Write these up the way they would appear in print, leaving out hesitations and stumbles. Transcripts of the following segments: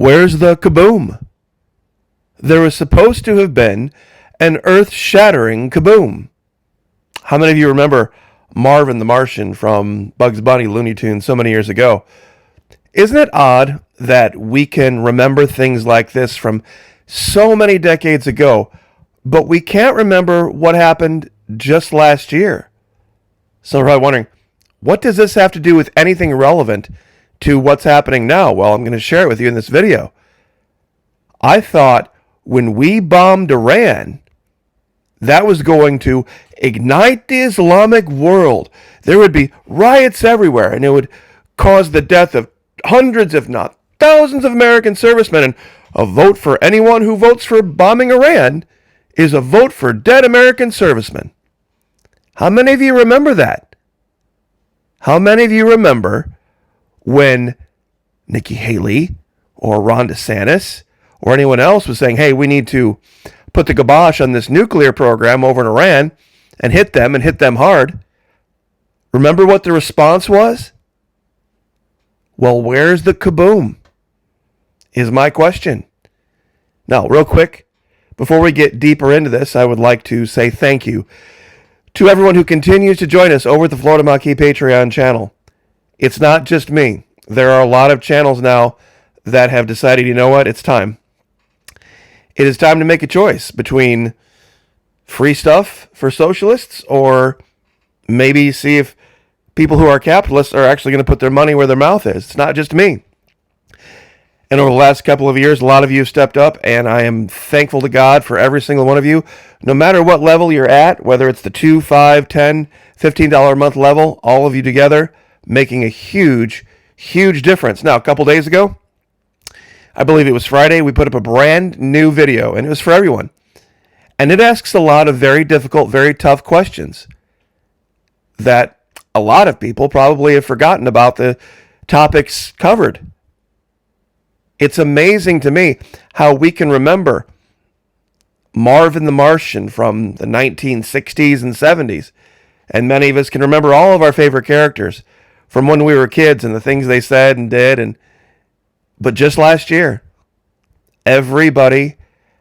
Where's the kaboom? There was supposed to have been an earth-shattering kaboom. How many of you remember Marvin the Martian from Bugs Bunny Looney Tunes so many years ago? Isn't it odd that we can remember things like this from so many decades ago, but we can't remember what happened just last year? So we're probably wondering, what does this have to do with anything relevant to what's happening now? Well, I'm going to share it with you in this video. I thought when we bombed Iran, that was going to ignite the Islamic world. There would be riots everywhere, and it would cause the death of hundreds, if not thousands, of American servicemen. And a vote for anyone who votes for bombing Iran is a vote for dead American servicemen. How many of you remember that? How many of you remember when Nikki Haley or Ron DeSantis or anyone else was saying, hey, we need to put the kibosh on this nuclear program over in Iran and hit them hard? Remember what the response was? Well, where's the kaboom? Is my question. Now, real quick, before we get deeper into this, I would like to say thank you to everyone who continues to join us over at the Florida Maquis Patreon channel. It's not just me. There are a lot of channels now that have decided, you know what, it's time. It is time to make a choice between free stuff for socialists or maybe see if people who are capitalists are actually going to put their money where their mouth is. It's not just me. And over the last couple of years, a lot of you have stepped up, and I am thankful to God for every single one of you. No matter what level you're at, whether it's the $2, $5, $10, $15 a month level, all of you together, making a huge, huge difference. Now, a couple days ago, I believe it was Friday, we put up a brand new video, and it was for everyone. And it asks a lot of very difficult, very tough questions that a lot of people probably have forgotten about the topics covered. It's amazing to me how we can remember Marvin the Martian from the 1960s and 70s. And many of us can remember all of our favorite characters from when we were kids and the things they said and did. But just last year, everybody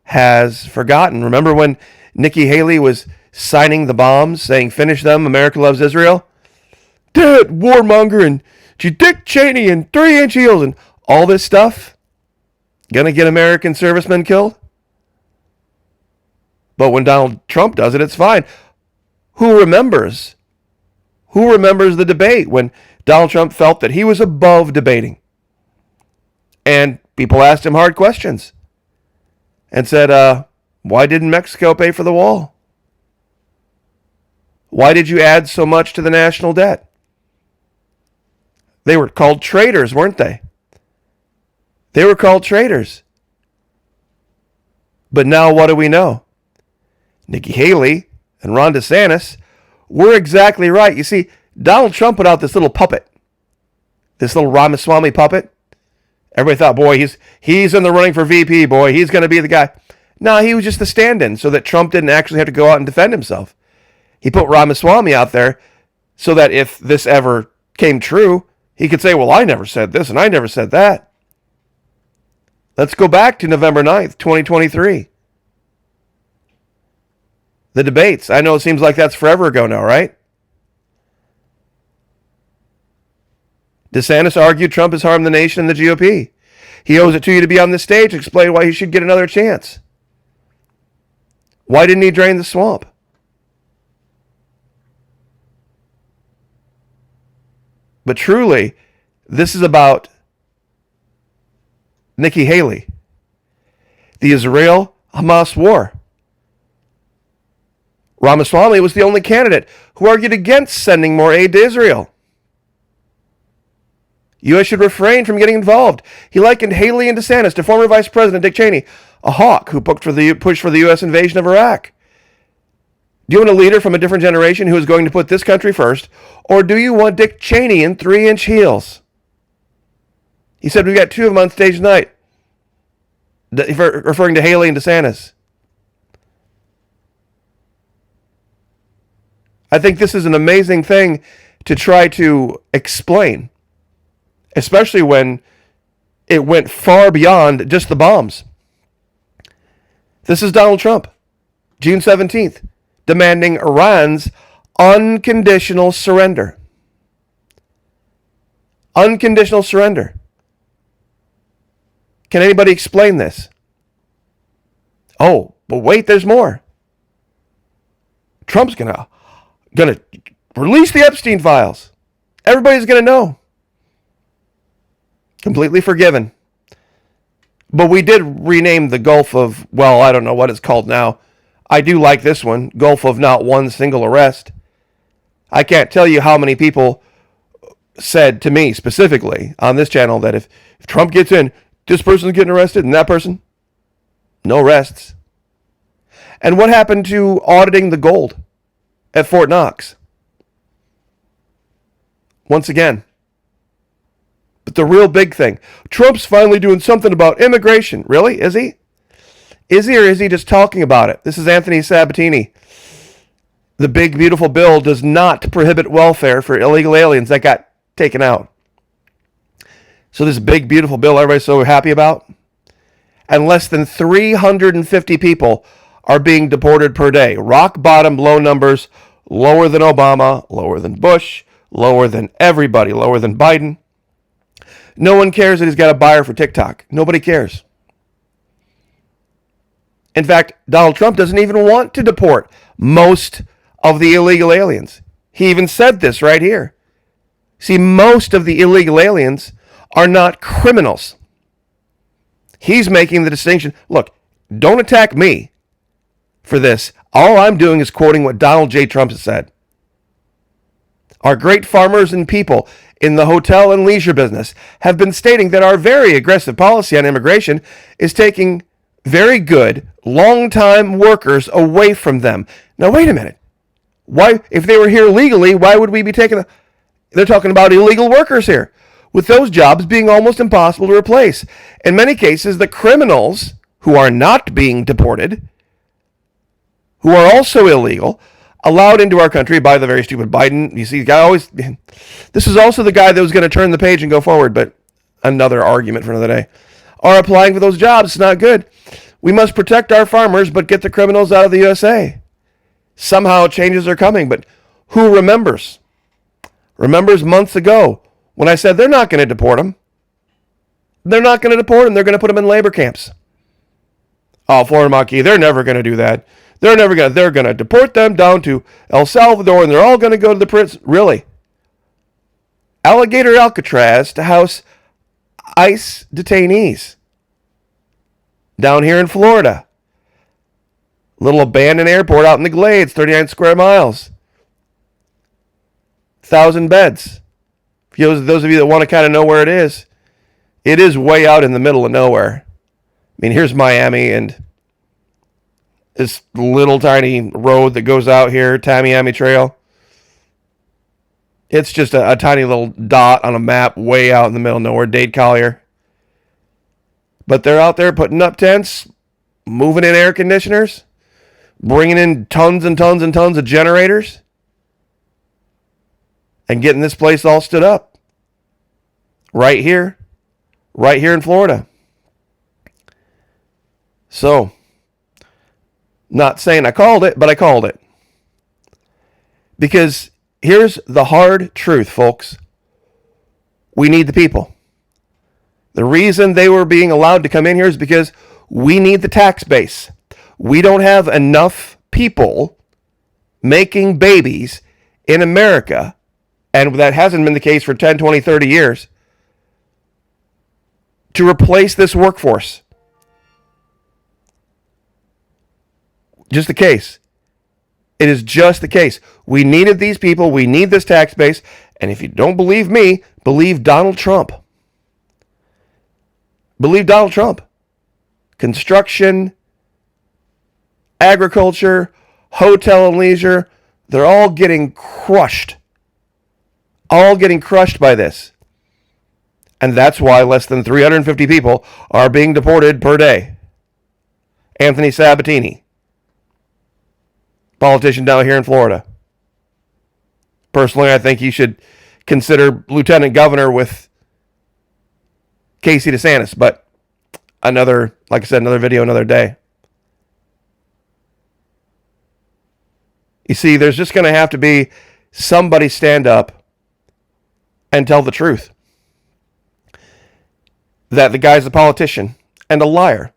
has forgotten. Remember when Nikki Haley was signing the bombs, saying, finish them, America loves Israel? Dead, warmonger, and Dick Cheney, and 3-inch heels, and all this stuff? Gonna get American servicemen killed? But when Donald Trump does it, it's fine. Who remembers? Who remembers the debate when Donald Trump felt that he was above debating? And people asked him hard questions and said, why didn't Mexico pay for the wall? Why did you add so much to the national debt? They were called traitors, weren't they? They were called traitors. But now what do we know? Nikki Haley and Ron DeSantis were exactly right. You see, Donald Trump put out this little puppet, this little Ramaswamy puppet. Everybody thought, boy, he's in the running for VP, boy. He's going to be the guy. No, he was just the stand-in so that Trump didn't actually have to go out and defend himself. He put Ramaswamy out there so that if this ever came true, he could say, well, I never said this and I never said that. Let's go back to November 9th, 2023. The debates. I know it seems like that's forever ago now, right? DeSantis argued Trump has harmed the nation and the GOP. He owes it to you to be on this stage to explain why he should get another chance. Why didn't he drain the swamp? But truly, this is about Nikki Haley, the Israel-Hamas war. Ramaswamy was the only candidate who argued against sending more aid to Israel. U.S. should refrain from getting involved. He likened Haley and DeSantis to former Vice President Dick Cheney, a hawk who pushed for the U.S. invasion of Iraq. Do you want a leader from a different generation who is going to put this country first, or do you want Dick Cheney in 3-inch heels? He said, we've got two of them on stage tonight, referring to Haley and DeSantis. I think this is an amazing thing to try to explain, especially when It went far beyond just the bombs. This is Donald Trump, June 17th, demanding Iran's unconditional surrender. Unconditional surrender. Can anybody explain this? Oh, but wait, there's more. Trump's gonna release the Epstein files. Everybody's gonna know. Completely forgiven. But we did rename the Gulf of, well, I don't know what it's called now. I do like this one, Gulf of not one single arrest. I can't tell you how many people said to me specifically on this channel that if Trump gets in, this person's getting arrested and that person, no arrests. And what happened to auditing the gold at Fort Knox? Once again. But the real big thing, Trump's finally doing something about immigration. Really? Is he? Is he, or is he just talking about it? This is Anthony Sabatini. The big, beautiful bill does not prohibit welfare for illegal aliens. That got taken out. So this big, beautiful bill everybody's so happy about, and less than 350 people are being deported per day. Rock bottom low numbers, lower than Obama, lower than Bush, lower than everybody, lower than Biden. No one cares that he's got a buyer for TikTok. Nobody cares. In fact, Donald Trump doesn't even want to deport most of the illegal aliens. He even said this right here. See, most of the illegal aliens are not criminals. He's making the distinction. Look, don't attack me for this. All I'm doing is quoting what Donald J. Trump has said. Our great farmers and people in the hotel and leisure business have been stating that our very aggressive policy on immigration is taking very good, long-time workers away from them. Now, wait a minute. Why, if they were here legally, why would we be taking them? They're talking about illegal workers here, with those jobs being almost impossible to replace. In many cases, the criminals who are not being deported, who are also illegal, allowed into our country by the very stupid Biden. You see, the guy always, this is also the guy that was going to turn the page and go forward, but another argument for another day, are applying for those jobs. It's not good. We must protect our farmers, but get the criminals out of the USA. Somehow changes are coming, but who remembers? Remembers months ago when I said they're not going to deport them. They're not going to deport them. They're going to put them in labor camps. Oh, Florida Maquis, they're never going to do that. They're going to deport them down to El Salvador, and they're all going to go to the prison. Really? Alligator Alcatraz to house ICE detainees down here in Florida. Little abandoned airport out in the Glades, 39 square miles. 1,000 beds. For those of you that want to kind of know where it is way out in the middle of nowhere. I mean, here's Miami and this little tiny road that goes out here, Tamiami Trail. It's just a tiny little dot on a map way out in the middle of nowhere, Dade Collier. But they're out there putting up tents, moving in air conditioners, bringing in tons and tons and tons of generators, and getting this place all stood up. Right here in Florida. So, not saying I called it, but I called it. Because here's the hard truth, folks. We need the people. The reason they were being allowed to come in here is because we need the tax base. We don't have enough people making babies in America, and that hasn't been the case for 10, 20, 30 years, to replace this workforce. Just the case. It is just the case. We needed these people. We need this tax base. And if you don't believe me, believe Donald Trump. Believe Donald Trump. Construction, agriculture, hotel and leisure, they're all getting crushed. All getting crushed by this. And that's why less than 350 people are being deported per day. Anthony Sabatini, politician down here in Florida. Personally, I think he should consider lieutenant governor with Casey DeSantis, but like I said, another video, another day. You see, there's just going to have to be somebody stand up and tell the truth. That the guy's a politician and a liar.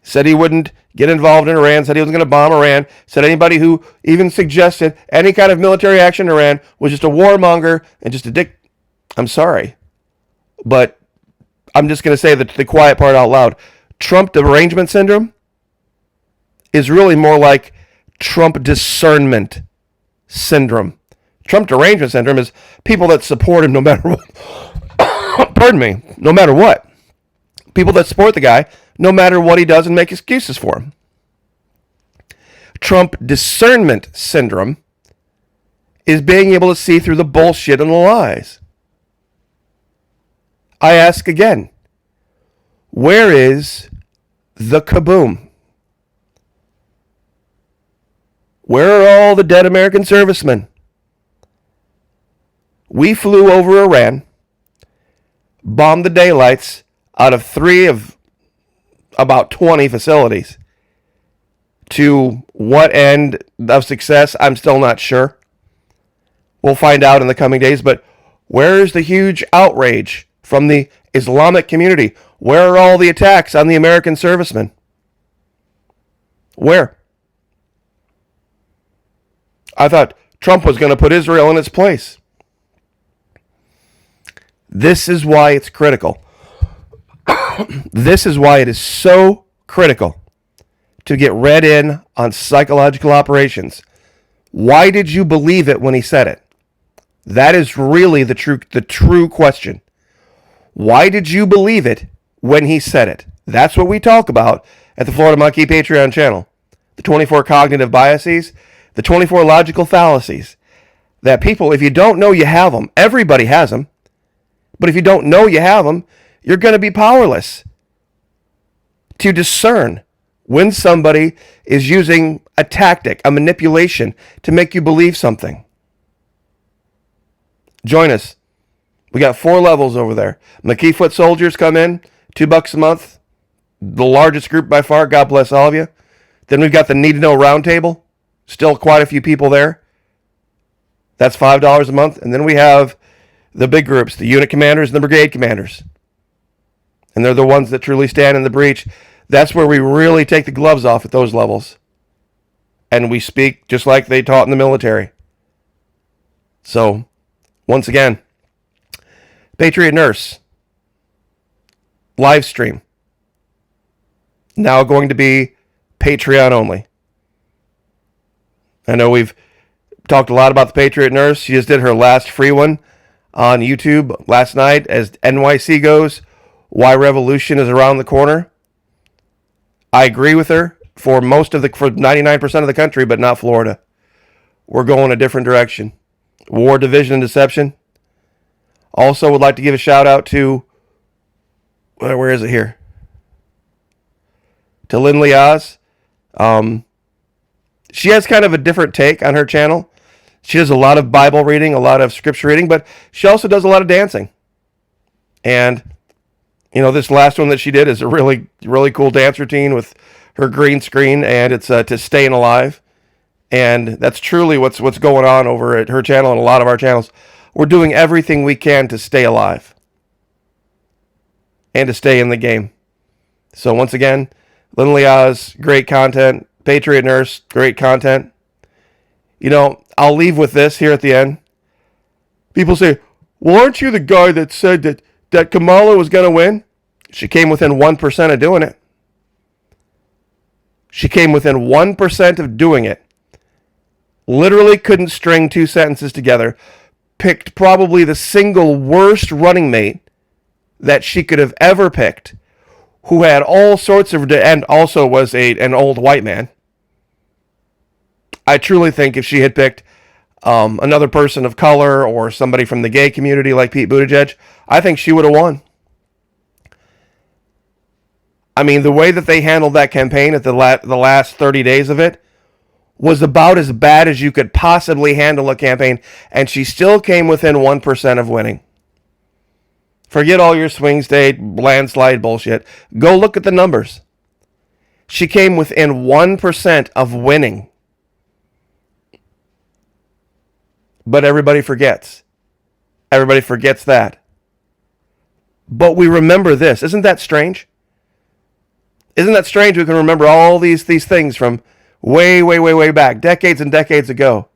Said he wouldn't get involved in Iran, said he wasn't going to bomb Iran, said anybody who even suggested any kind of military action in Iran was just a warmonger and just a dick. I'm sorry. But I'm just going to say the quiet part out loud. Trump derangement syndrome is really more like Trump discernment syndrome. Trump derangement syndrome is people that support him no matter what. Pardon me. No matter what. People that support the guy no matter what he does and make excuses for him. Trump discernment syndrome is being able to see through the bullshit and the lies. I ask again, where is the kaboom? Where are all the dead American servicemen? We flew over Iran, bombed the daylights out of 3 of about 20 facilities. To what end of success, I'm still not sure. We'll find out in the coming days, but where is the huge outrage from the Islamic community? Where are all the attacks on the American servicemen? Where? I thought Trump was going to put Israel in its place. This is why it's critical. This is why it is so critical to get read in on psychological operations. Why did you believe it when he said it? That is really the true question. Why did you believe it when he said it? That's what we talk about at the Florida Monkey Patreon channel. The 24 cognitive biases, the 24 logical fallacies. That people, if you don't know you have them, everybody has them. But if you don't know you have them, you're going to be powerless to discern when somebody is using a tactic, a manipulation to make you believe something. Join us. We got 4 levels over there. McKee Foot Soldiers come in, $2 a month. The largest group by far. God bless all of you. Then we've got the Need to Know Roundtable. Still quite a few people there. That's $5 a month. And then we have the big groups, the unit commanders and the brigade commanders. And they're the ones that truly stand in the breach. That's where we really take the gloves off at those levels. And we speak just like they taught in the military. So, once again, Patriot Nurse, live stream, now going to be Patreon only. I know we've talked a lot about the Patriot Nurse. She just did her last free one on YouTube last night. As NYC goes, why revolution is around the corner. I agree with her for 99% of the country, but not Florida. We're going a different direction. War, division, and deception. Also would like to give a shout out to, where is it here? To Lindley Oz. She has kind of a different take on her channel. She does a lot of Bible reading, a lot of scripture reading, but she also does a lot of dancing. And, this last one that she did is a really, really cool dance routine with her green screen, and it's to Staying Alive. And that's truly what's going on over at her channel and a lot of our channels. We're doing everything we can to stay alive and to stay in the game. So once again, Lindley Oz, great content. Patriot Nurse, great content. I'll leave with this here at the end. People say, well, aren't you the guy that said that Kamala was going to win? She came within 1% of doing it. She came within 1% of doing it. Literally couldn't string 2 sentences together. Picked probably the single worst running mate that she could have ever picked, who had all sorts of, and also was an old white man. I truly think if she had picked another person of color or somebody from the gay community like Pete Buttigieg, I think she would have won. I mean, the way that they handled that campaign at the last 30 days of it was about as bad as you could possibly handle a campaign, and she still came within 1% of winning. Forget all your swing state, landslide bullshit. Go look at the numbers. She came within 1% of winning. But everybody forgets. Everybody forgets that. But we remember this. Isn't that strange? Isn't that strange? We can remember all these things from way back, decades and decades ago.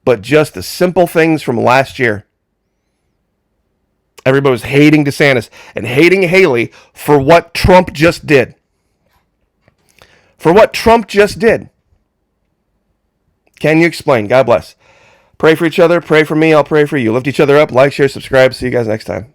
But just the simple things from last year. Everybody was hating DeSantis and hating Haley for what Trump just did. For what Trump just did. Can you explain? God bless. Pray for each other. Pray for me. I'll pray for you. Lift each other up. Like, share, subscribe. See you guys next time.